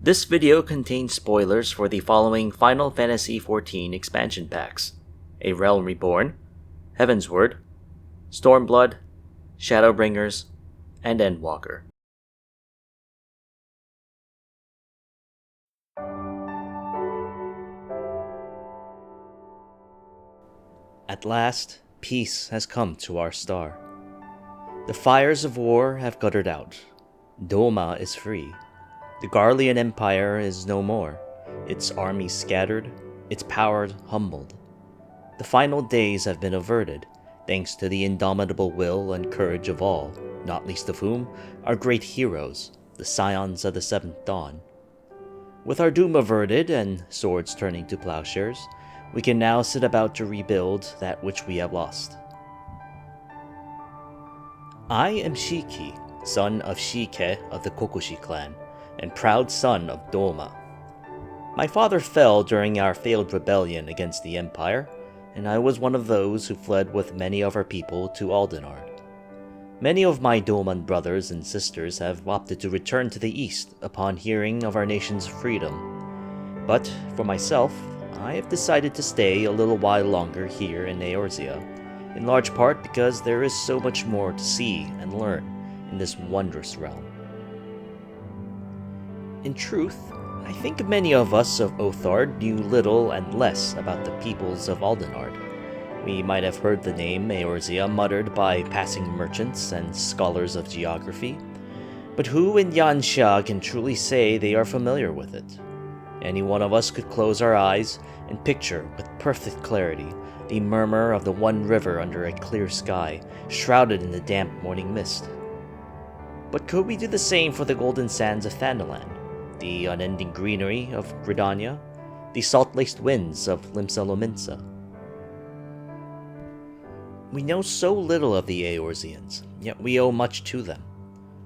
This video contains spoilers for the following Final Fantasy XIV expansion packs: A Realm Reborn, Heavensward, Stormblood, Shadowbringers, and Endwalker. At last, peace has come to our star. The fires of war have guttered out. Doma is free. The Garlean Empire is no more, its armies scattered, its power humbled. The final days have been averted, thanks to the indomitable will and courage of all, not least of whom are great heroes, the scions of the Seventh Dawn. With our doom averted and swords turning to plowshares, we can now sit about to rebuild that which we have lost. I am Shiiki, son of Shiiki of the Kokoshi clan, and proud son of Doma. My father fell during our failed rebellion against the Empire, and I was one of those who fled with many of our people to Aldenard. Many of my Doman brothers and sisters have opted to return to the east upon hearing of our nation's freedom. But for myself, I have decided to stay a little while longer here in Eorzea, in large part because there is so much more to see and learn in this wondrous realm. In truth, I think many of us of Othard knew little and less about the peoples of Aldenard. We might have heard the name Eorzea muttered by passing merchants and scholars of geography, but who in Yanxia can truly say they are familiar with it? Any one of us could close our eyes and picture with perfect clarity the murmur of the one river under a clear sky, shrouded in the damp morning mist. But could we do the same for the golden sands of Thanalan, the unending greenery of Gridania, the salt-laced winds of Limsa-Lominsa? We know so little of the Eorzeans, yet we owe much to them.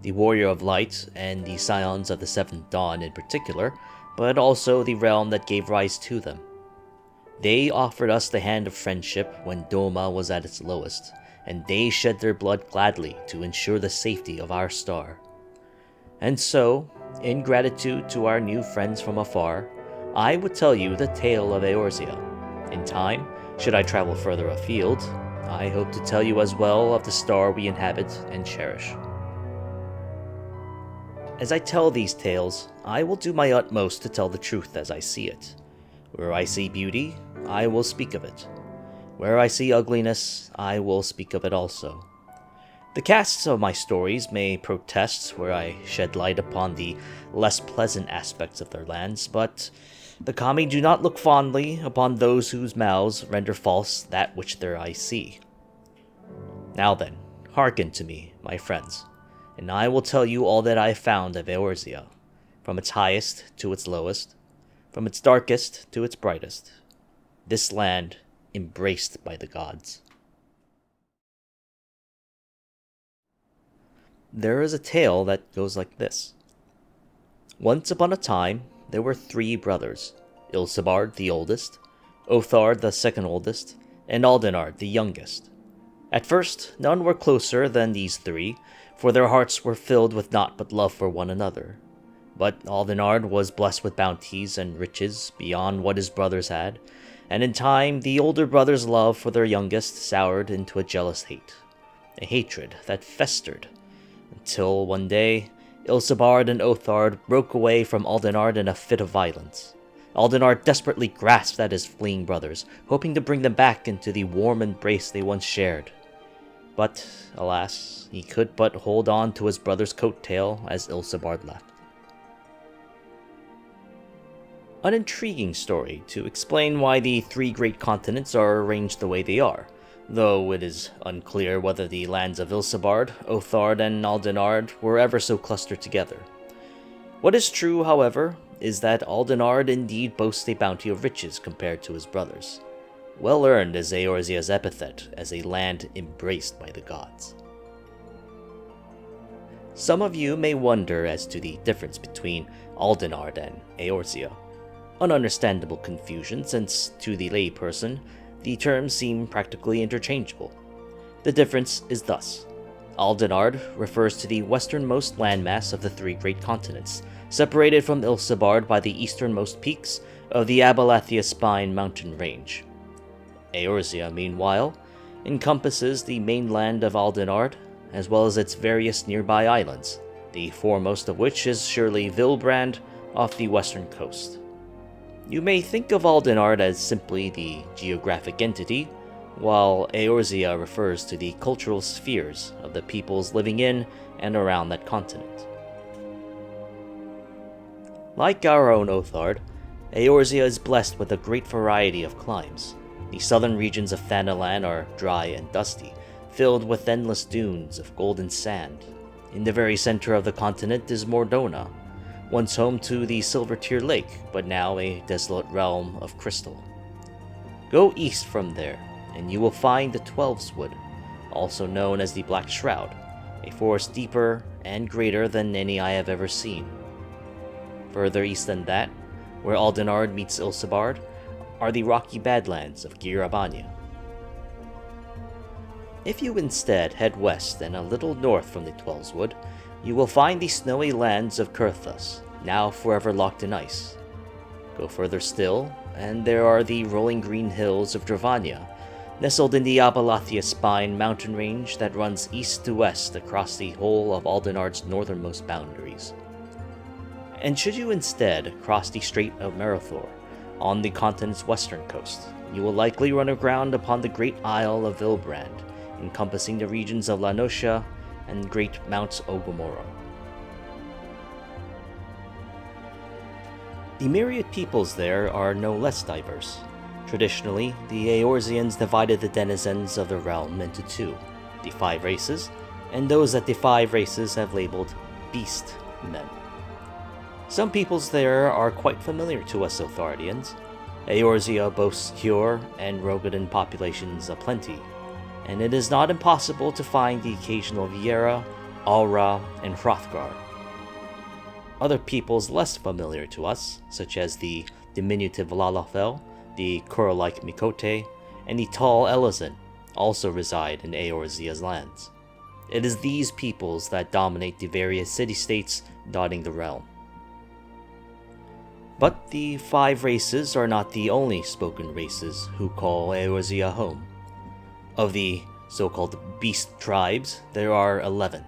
The Warrior of Light, and the Scions of the Seventh Dawn in particular, but also the realm that gave rise to them. They offered us the hand of friendship when Doma was at its lowest, and they shed their blood gladly to ensure the safety of our star. And so, in gratitude to our new friends from afar, I would tell you the tale of Eorzea. In time, should I travel further afield, I hope to tell you as well of the star we inhabit and cherish. As I tell these tales, I will do my utmost to tell the truth as I see it. Where I see beauty, I will speak of it. Where I see ugliness, I will speak of it also. The casts of my stories may protest where I shed light upon the less pleasant aspects of their lands, but the kami do not look fondly upon those whose mouths render false that which their eyes see. Now then, hearken to me, my friends, and I will tell you all that I have found of Eorzea, from its highest to its lowest, from its darkest to its brightest, this land embraced by the gods. There is a tale that goes like this. Once upon a time, there were 3 brothers, Ilsabard the oldest, Othard the second oldest, and Aldenard the youngest. At first, none were closer than these 3, for their hearts were filled with naught but love for one another. But Aldenard was blessed with bounties and riches beyond what his brothers had, and in time the older brother's love for their youngest soured into a jealous hate, a hatred that festered, until one day, Ilsabard and Othard broke away from Aldenard in a fit of violence. Aldenard desperately grasped at his fleeing brothers, hoping to bring them back into the warm embrace they once shared. But, alas, he could but hold on to his brother's coattail as Ilsabard left. An intriguing story to explain why the 3 great continents are arranged the way they are, though it is unclear whether the lands of Ilsabard, Othard, and Aldenard were ever so clustered together. What is true, however, is that Aldenard indeed boasts a bounty of riches compared to his brothers. Well earned is Eorzea's epithet as a land embraced by the gods. Some of you may wonder as to the difference between Aldenard and Eorzea. An understandable confusion, since to the layperson, the terms seem practically interchangeable. The difference is thus. Aldenard refers to the westernmost landmass of the three great continents, separated from Ilsabard by the easternmost peaks of the Abalathia Spine mountain range. Eorzea, meanwhile, encompasses the mainland of Aldenard, as well as its various nearby islands, the foremost of which is surely Vilbrand off the western coast. You may think of Aldenard as simply the geographic entity, while Eorzea refers to the cultural spheres of the peoples living in and around that continent. Like our own Othard, Eorzea is blessed with a great variety of climes. The southern regions of Thanalan are dry and dusty, filled with endless dunes of golden sand. In the very center of the continent is Mordona, once home to the Silver-Tear Lake, but now a desolate realm of crystal. Go east from there, and you will find the Twelveswood, also known as the Black Shroud, a forest deeper and greater than any I have ever seen. Further east than that, where Aldenard meets Ilsabard, are the rocky badlands of Girabania. If you instead head west and a little north from the Twelveswood, you will find the snowy lands of Kurthus, now forever locked in ice. Go further still, and there are the rolling green hills of Dravania, nestled in the Abalathia Spine mountain range that runs east to west across the whole of Aldenard's northernmost boundaries. And should you instead cross the Strait of Marathor, on the continent's western coast, you will likely run aground upon the great Isle of Vilbrand, encompassing the regions of La Noscia and Great Mount Ogumoro. The myriad peoples there are no less diverse. Traditionally, the Eorzeans divided the denizens of the realm into two, the five races, and those that the five races have labeled Beast Men. Some peoples there are quite familiar to us Othardians. Eorzea boasts Hyur and Rogadan populations aplenty, and it is not impossible to find the occasional Viera, Alra, and Hrothgar. Other peoples less familiar to us, such as the diminutive Lalafell, the Kuro-like Mikote, and the tall Elazin, also reside in Eorzea's lands. It is these peoples that dominate the various city-states dotting the realm. But the five races are not the only spoken races who call Eorzea home. Of the so-called beast tribes, there are 11.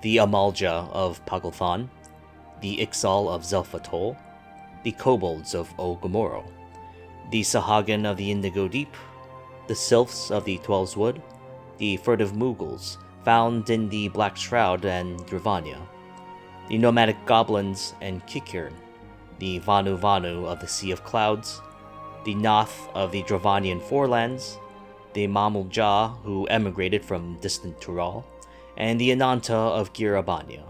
The Amalja of Pagalthan, the Ixal of Zelfatol, the Kobolds of Ogumoro, the Sahagan of the Indigo Deep, the Sylphs of the Twelveswood, the furtive Mughals found in the Black Shroud and Dravania, the nomadic goblins and Kikirn, the Vanu Vanu of the Sea of Clouds, the Noth of the Dravanian Forelands, the Mamulja who emigrated from distant Tural, and the Ananta of Girabania.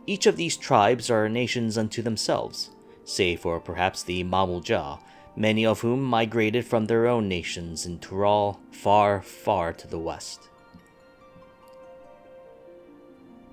Each of these tribes are nations unto themselves, save for perhaps the Mamulja, many of whom migrated from their own nations in Tural far, far to the west.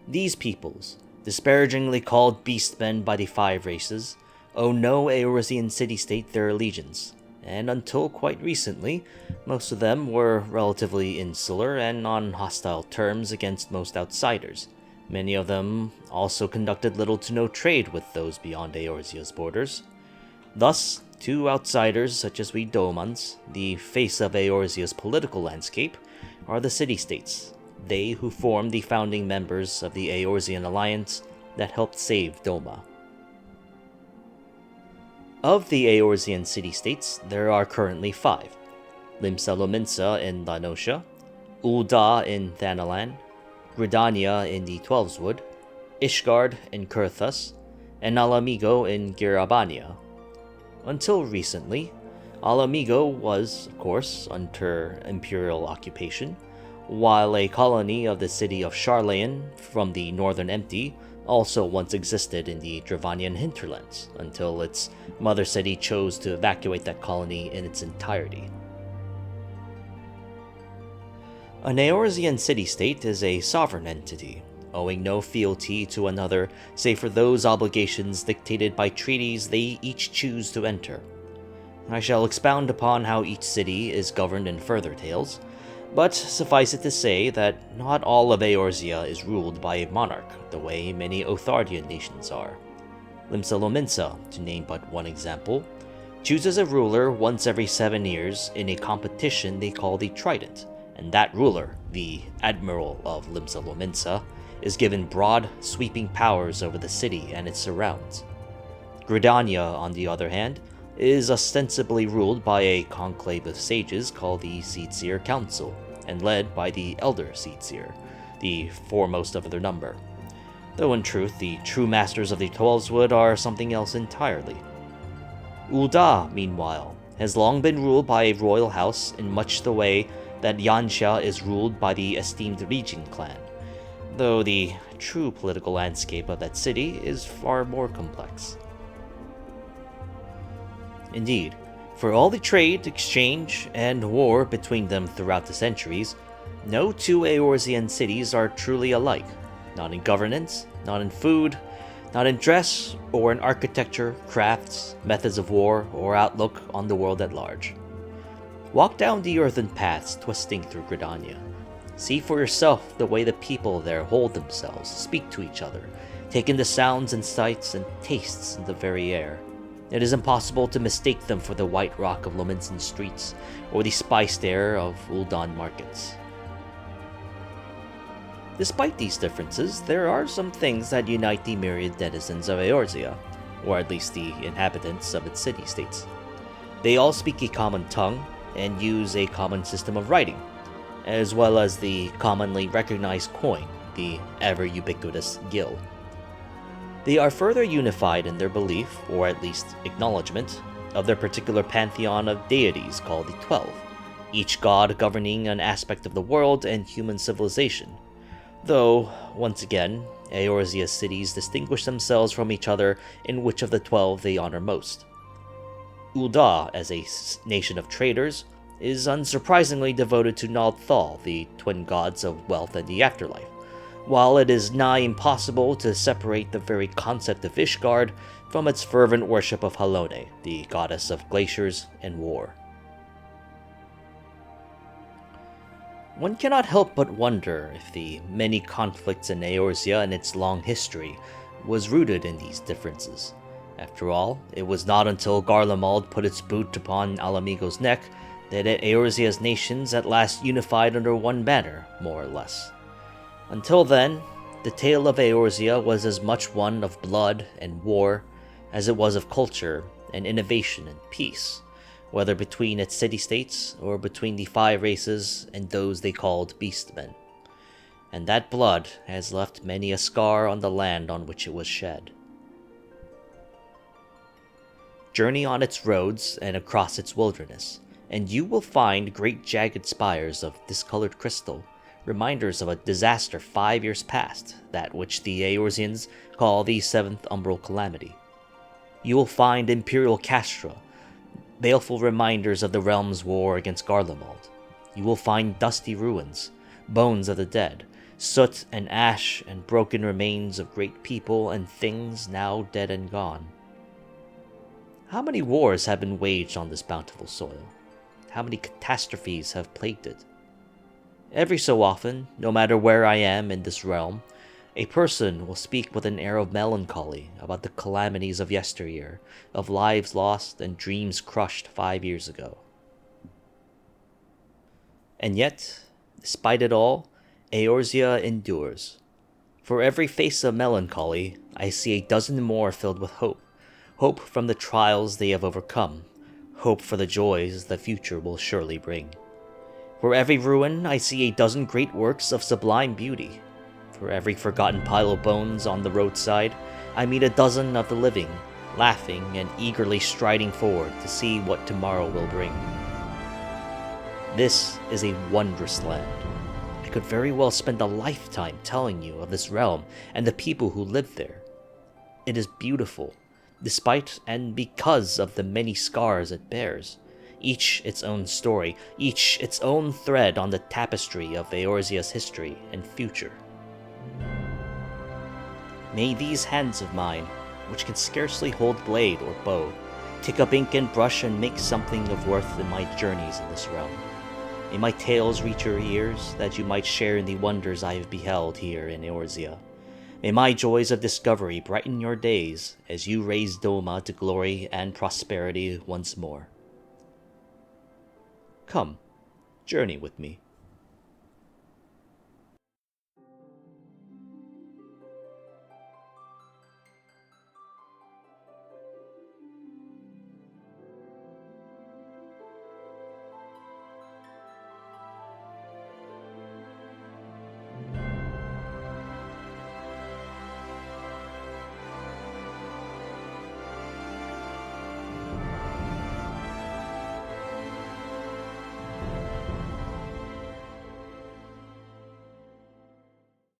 These peoples, disparagingly called beastmen by the five races, owe no Eorzean city-state their allegiance, and until quite recently, most of them were relatively insular and on hostile terms against most outsiders. Many of them also conducted little to no trade with those beyond Eorzea's borders. Thus, to outsiders such as we Domans, the face of Eorzea's political landscape are the city-states, they who form the founding members of the Eorzean alliance that helped save Doma. Of the Eorzean city-states, there are currently 5. Limsa Lominsa in La Noscia, Ul'dah in Thanalan, Gridania in the Twelveswood, Ishgard in Kurthus, and Alamigo in Girabania. Until recently, Alamigo was, of course, under imperial occupation, while a colony of the city of Sharlayan from the Northern Empty also once existed in the Dravanian hinterlands, until its mother city chose to evacuate that colony in its entirety. An Eorzean city-state is a sovereign entity, owing no fealty to another save for those obligations dictated by treaties they each choose to enter. I shall expound upon how each city is governed in further tales, But suffice it to say that not all of Eorzea is ruled by a monarch the way many Othardian nations are. Limsa, to name but one example, chooses a ruler once every 7 years in a competition they call the Trident, and that ruler, the Admiral of Limsa, is given broad, sweeping powers over the city and its surrounds. Gridania, on the other hand, is ostensibly ruled by a conclave of sages called the Seedseer Council, and led by the Elder Seedseer, the foremost of their number. Though in truth, the true masters of the Twelveswood are something else entirely. Ul'dah, meanwhile, has long been ruled by a royal house in much the way that Yanxia is ruled by the esteemed Rijing clan, though the true political landscape of that city is far more complex. Indeed, for all the trade, exchange, and war between them throughout the centuries, no two Eorzean cities are truly alike, not in governance, not in food, not in dress, or in architecture, crafts, methods of war, or outlook on the world at large. Walk down the earthen paths twisting through Gridania. See for yourself the way the people there hold themselves, speak to each other, take in the sounds and sights and tastes in the very air. It is impossible to mistake them for the white rock of Lominsan streets, or the spiced air of Ul'dah markets. Despite these differences, there are some things that unite the myriad denizens of Eorzea, or at least the inhabitants of its city-states. They all speak a common tongue, and use a common system of writing, as well as the commonly recognized coin, the ever-ubiquitous gil. They are further unified in their belief, or at least acknowledgement, of their particular pantheon of deities called the 12, each god governing an aspect of the world and human civilization. Though, once again, Eorzea's cities distinguish themselves from each other in which of the 12 they honor most. Ul'dah, as a nation of traders, is unsurprisingly devoted to Nald Thal, the twin gods of wealth and the afterlife, while it is nigh impossible to separate the very concept of Ishgard from its fervent worship of Halone, the goddess of glaciers and war. One cannot help but wonder if the many conflicts in Eorzea and its long history was rooted in these differences. After all, it was not until Garlemald put its boot upon Alamigo's neck that Eorzea's nations at last unified under one banner, more or less. Until then, the tale of Eorzea was as much one of blood and war as it was of culture and innovation and peace, whether between its city-states or between the 5 races and those they called beastmen. And that blood has left many a scar on the land on which it was shed. Journey on its roads and across its wilderness, and you will find great jagged spires of discolored crystal, reminders of a disaster 5 years past, that which the Eorzeans call the 7th Umbral Calamity. You will find imperial castra, baleful reminders of the realm's war against Garlemald. You will find dusty ruins, bones of the dead, soot and ash and broken remains of great people and things now dead and gone. How many wars have been waged on this bountiful soil? How many catastrophes have plagued it? Every so often, no matter where I am in this realm, a person will speak with an air of melancholy about the calamities of yesteryear, of lives lost and dreams crushed 5 years ago. And yet, despite it all, Eorzea endures. For every face of melancholy, I see a dozen more filled with hope. Hope from the trials they have overcome. Hope for the joys the future will surely bring. For every ruin, I see a dozen great works of sublime beauty. For every forgotten pile of bones on the roadside, I meet a dozen of the living, laughing and eagerly striding forward to see what tomorrow will bring. This is a wondrous land. I could very well spend a lifetime telling you of this realm and the people who live there. It is beautiful, despite and because of the many scars it bears, each its own story, each its own thread on the tapestry of Eorzea's history and future. May these hands of mine, which can scarcely hold blade or bow, take up ink and brush and make something of worth in my journeys in this realm. May my tales reach your ears, that you might share in the wonders I have beheld here in Eorzea. May my joys of discovery brighten your days as you raise Doma to glory and prosperity once more. Come, journey with me.